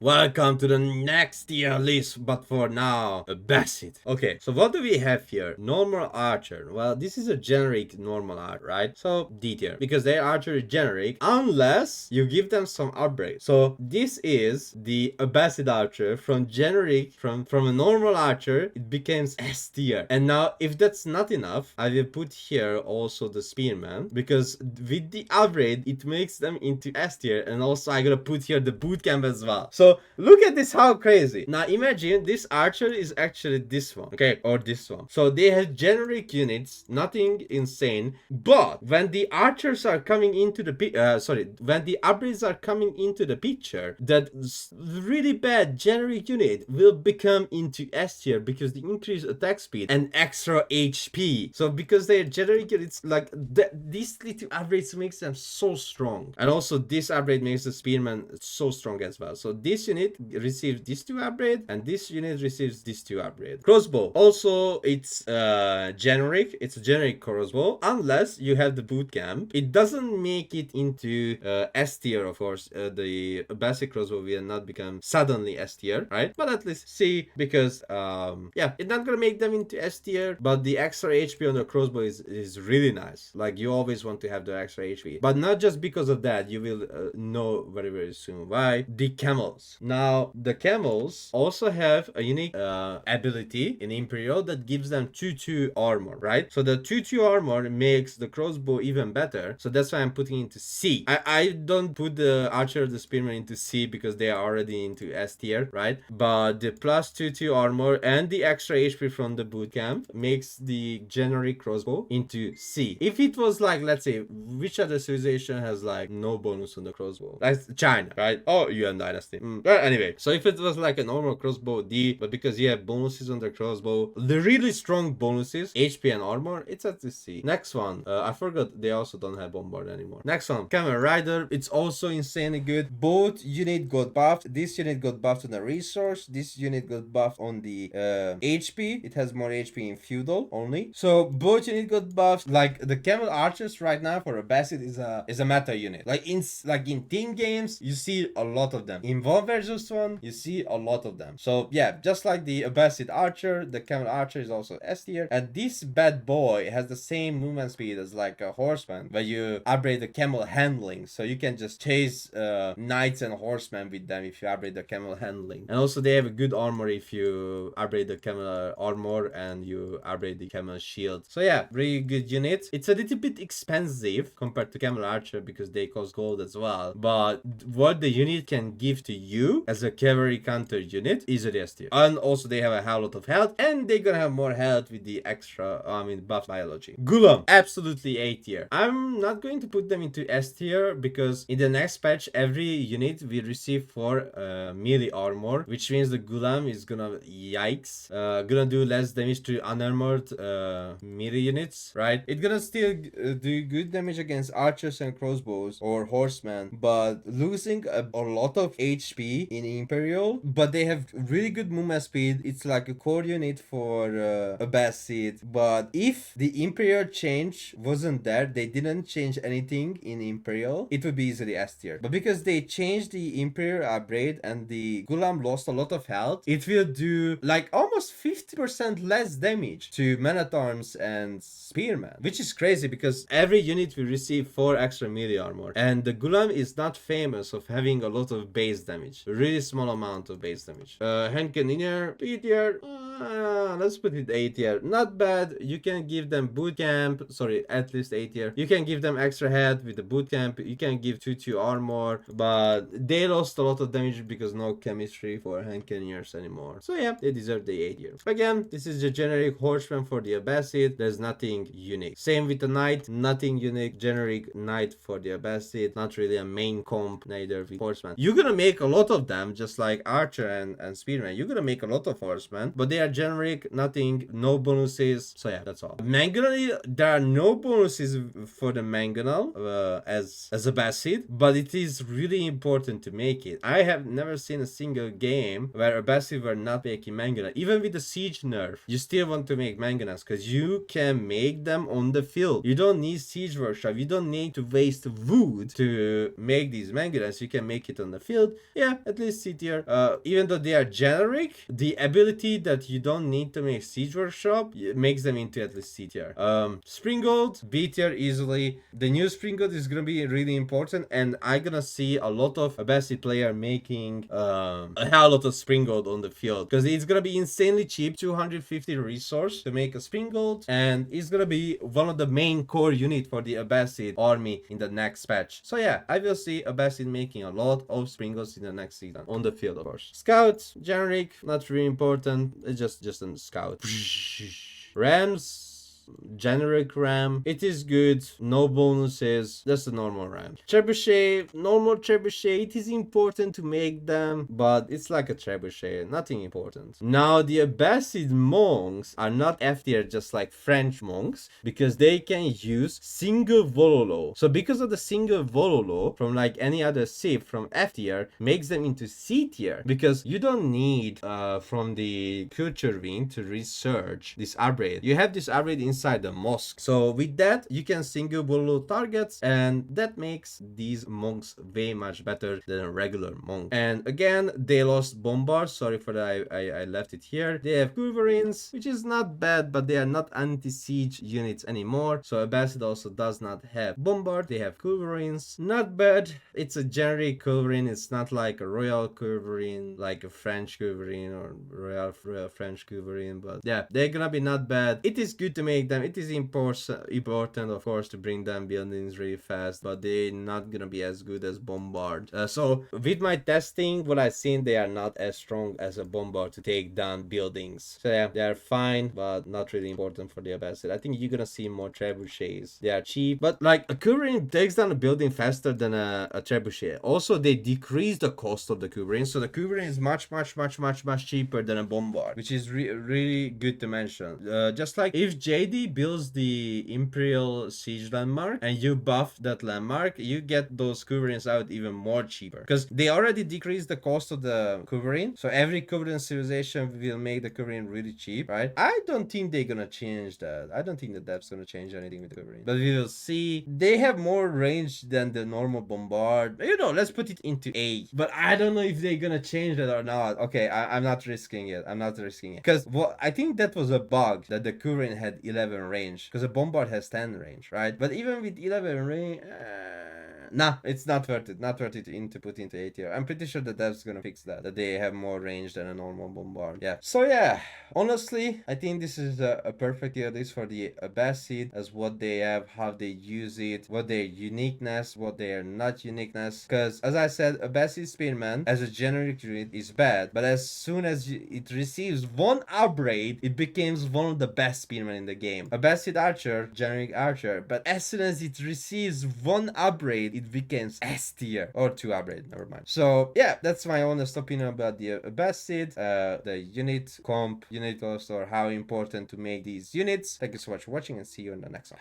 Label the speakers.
Speaker 1: Welcome to the next tier list, but for now, Abbasid. Okay, so what do we have here? Normal archer. Well, this is a generic normal archer, right? So D tier, because their archer is generic, unless you give them some upgrade. So this is the Abbasid archer from generic, from a normal archer, it becomes S tier. And now, if that's not enough, I will put here also the Spearman, because with the upgrade, it makes them into S tier, and also I gotta put here the bootcamp as well. So look at this, how crazy. Now imagine this archer is actually this one, okay, or this one. So they have generic units, nothing insane. But when the archers are coming into the when the upgrades are coming into the picture, that really bad generic unit will become into S tier because the increased attack speed and extra HP. So because they're generic units, like these little upgrades makes them so strong, and also this upgrade makes the Spearman so strong as well. So this unit receives these two upgrade, and this unit receives these two upgrade. Crossbow also, it's generic. It's a generic crossbow unless you have the bootcamp. It doesn't make it into S tier, of course. The basic crossbow will not become suddenly S tier, right? But at least see, because yeah, it's not gonna make them into S tier, but the extra HP on the crossbow is really nice. Like, you always want to have the extra HP, but not just because of that. You will know very, very soon why. The camels. Now the camels also have a unique ability in Imperial that gives them 2-2 armor, right? So the 2-2 armor makes the crossbow even better. So that's why I'm putting into C. I don't put the archer or the spearman into C because they are already into S tier, right? But the plus 2-2 armor and the extra HP from the bootcamp makes the generic crossbow into C. If it was like, let's say, which other civilization has like no bonus on the crossbow? Like China, right? Oh, Yuan Dynasty. Well, anyway, so if it was like a normal crossbow, D, but because you have bonuses on the crossbow, the really strong bonuses, HP and armor, it's at the C. Next one, I forgot they also don't have bombard anymore. Next one, Camel Rider. It's also insanely good. Both unit got buffed. This unit got buffed on the resource. This unit got buffed on the HP. It has more HP in feudal only. So both unit got buffed. Like the Camel Archers right now for Abbasid is a meta unit. Like in team games, you see a lot of them. In 1 versus 1, you see a lot of them. So yeah, just like the Abbasid Archer, the Camel Archer is also S tier. And this bad boy has the same movement speed as like a horseman, where you upgrade the camel handling. So you can just chase knights and horsemen with them if you upgrade the camel handling. And also they have a good armor if you upgrade the camel armor and you upgrade the camel shield. So yeah, really good unit. It's a little bit expensive compared to Camel Archer because they cost gold as well. But what the unit can give to you as a cavalry counter unit is a S tier. And also they have a hell lot of health, and they're gonna have more health with the extra, buff biology. Gulam, absolutely A tier. I'm not going to put them into S tier because in the next patch, every unit will receive 4 melee armor, which means the Gulam is gonna, yikes, gonna do less damage to unarmored melee units, right? It's gonna still do good damage against archers and crossbows or horsemen, but losing a lot of HP in Imperial. But they have really good movement speed. It's like a core unit for Abbasid. But if the Imperial change wasn't there, they didn't change anything in Imperial, it would be easily S tier. But because they changed the Imperial upgrade and the Gulam lost a lot of health, it will do like almost 50% less damage to men-at-arms and spearmen, which is crazy because every unit will receive 4 extra melee armor, and the Gulam is not famous of having a lot of base damage, a really small amount of base damage. Cannoneer, B tier, let's put it A tier. Not bad. You can give them bootcamp, sorry, at least A tier. You can give them extra head with the bootcamp. You can give 2-2 armor, but they lost a lot of damage because no chemistry for cannoneers anymore. So yeah, they deserve the A tier. Again, this is the generic horseman for the Abbasid. There's nothing unique. Same with the knight, nothing unique. Generic knight for the Abbasid, not really a main comp, neither with horseman. You're gonna make a lot of them, just like archer and spearman. You're gonna make a lot of horsemen, but they are are generic, nothing, no bonuses. So yeah, that's all. Mangonel, there are no bonuses for the Mangonel as Abbasid, but it is really important to make it. I have never seen a single game where Abbasid were not making Mangonel. Even with the siege nerf, you still want to make Mangonels because you can make them on the field. You don't need siege workshop. You don't need to waste wood to make these Mangonels. You can make it on the field. Yeah, at least C tier. Even though they are generic, the ability that you don't need to make siege workshop makes them into at least C tier. Springald, B tier easily. The new Springald is gonna be really important, and I'm gonna see a lot of Abbasid player making a hell lot of Springald on the field because it's gonna be insanely cheap, 250 resource to make a Springald, and it's gonna be one of the main core unit for the Abbasid army in the next patch. So yeah, I will see Abbasid making a lot of Springalds in the next season on the field, of course. Scouts, generic, not really important. It's just a scout. Rams, generic ram, it is good, no bonuses, that's the normal ram. Trebuchet, normal trebuchet, it is important to make them, but it's like a trebuchet, nothing important. Now the Abbasid monks are not F tier just like French monks because they can use single vololo. So because of the single vololo from like any other civ from F tier makes them into C tier because you don't need from the Culverin to research this upgrade. You have this upgrade inside the mosque. So with that, you can single bullet targets, and that makes these monks way much better than a regular monk. And again, they lost bombard. Sorry for that, I left it here. They have Culverins, which is not bad, but they are not anti-siege units anymore. So Abbasid also does not have bombard. They have Culverins. Not bad. It's a generic Culverin. It's not like a royal Culverin, like a French Culverin or royal French Culverin, but yeah, they're gonna be not bad. It is good to make them. It is important, of course, to bring them buildings really fast, but they're not gonna be as good as bombard. So with my testing, what I've seen, they are not as strong as a bombard to take down buildings. So yeah, they are fine, but not really important for the Abbasid. I think you're gonna see more trebuchets. They are cheap, but like a Culverin takes down a building faster than a trebuchet. Also, they decrease the cost of the Culverin, so the Culverin is much cheaper than a bombard, which is really good to mention. Just like if JD builds the Imperial Siege landmark and you buff that landmark, you get those Culverins out even more cheaper because they already decreased the cost of the Culverin. So every Culverin civilization will make the Culverin really cheap, right? I don't think they're gonna change that. I don't think that that's gonna change anything with the Culverin, but we will see. They have more range than the normal bombard. You know, let's put it into A, but I don't know if they're gonna change that or not. Okay, I'm not risking it. I'm not risking it because I think that was a bug that the Culverin had 11 range because a bombard has 10 range, right? But even with 11 range, nah, it's not worth it. Not worth it to put into A tier. I'm pretty sure that that's gonna fix that they have more range than a normal bombard. Yeah. So yeah, honestly, I think this is a perfect tier list for the Abbasid as what they have, how they use it, what their uniqueness, what their not uniqueness. Because as I said, Abbasid Spearman as a generic unit is bad, but as soon as it receives one upgrade, it becomes one of the best Spearmen in the game. Abbasid Archer, generic archer, but as soon as it receives one upgrade, it becomes S tier or 2 upgrade, never mind. So yeah, that's my honest opinion about the Abbasid, the unit comp, unit cost, or how important to make these units. Thank you so much for watching and see you in the next one.